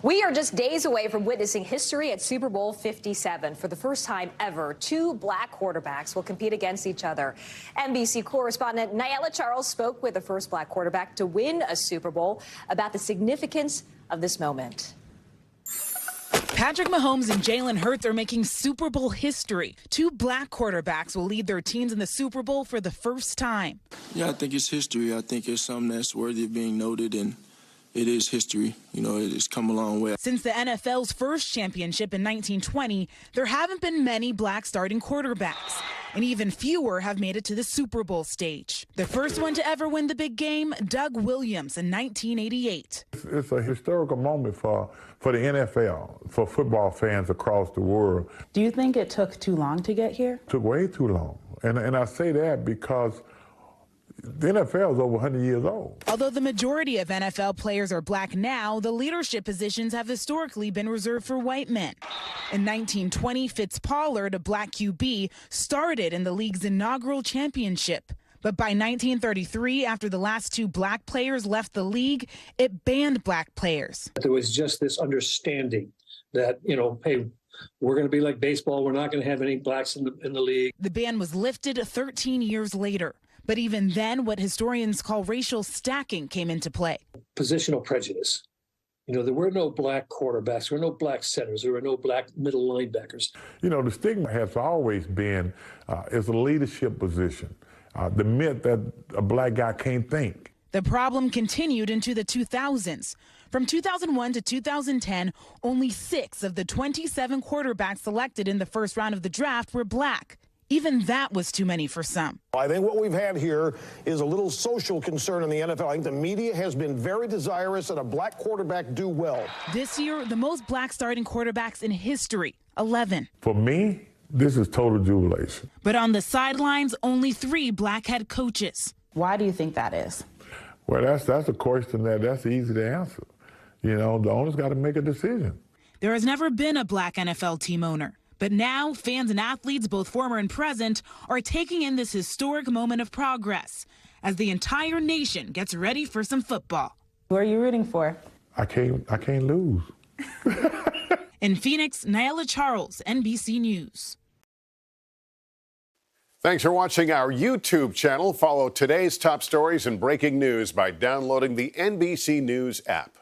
We are just days away from witnessing history at Super Bowl 57. For the first time ever, two black quarterbacks will compete against each other. NBC correspondent Niala spoke with the first black quarterback to win a Super Bowl about the significance of this moment. Patrick Mahomes and Jalen are making Super Bowl history. Two black quarterbacks will lead their teams in the Super Bowl for the first time. Yeah, I think it's history. I think it's something that's worthy of being noted, and it is history. You know, it has come a long way. Since the NFL's first championship in 1920, there haven't been many black starting quarterbacks, and even fewer have made it to the Super Bowl stage. The first one to ever win the big game, Doug Williams in 1988. It's a historical moment for the NFL, for football fans across the world. Do you think it took too long to get here? It took way too long. And I say that because the NFL is over 100 years old. Although the majority of NFL players are black now, the leadership positions have historically been reserved for white men. In 1920, Fitz Pollard, a black QB, started in the league's inaugural championship. But by 1933, after the last two black players left the league, it banned black players. There was just this understanding that, you know, hey, we're going to be like baseball. We're not going to have any blacks in the league. The ban was lifted 13 years later. But even then, what historians call racial stacking came into play. Positional prejudice. You know, there were no black quarterbacks, there were no black centers, there were no black middle linebackers. You know, the stigma has always been it's a leadership position. The myth that a black guy can't think. The problem continued into the 2000s. From 2001 to 2010, only 6 of the 27 quarterbacks selected in the first round of the draft were black. Even that was too many for some. I think what we've had here is a little social concern in the NFL. I think the media has been very desirous that a black quarterback do well. This year, the most black starting quarterbacks in history, 11. For me, this is total jubilation. But on the sidelines, only 3 black head coaches. Why do you think that is? Well, that's a question that's easy to answer. You know, the owner's got to make a decision. There has never been a black NFL team owner. But now, fans and athletes, both former and present, are taking in this historic moment of progress as the entire nation gets ready for some football. Who are you rooting for? I can't lose. In Phoenix, Niala, NBC News. Thanks for watching our YouTube channel. Follow today's top stories and breaking news by downloading the NBC News app.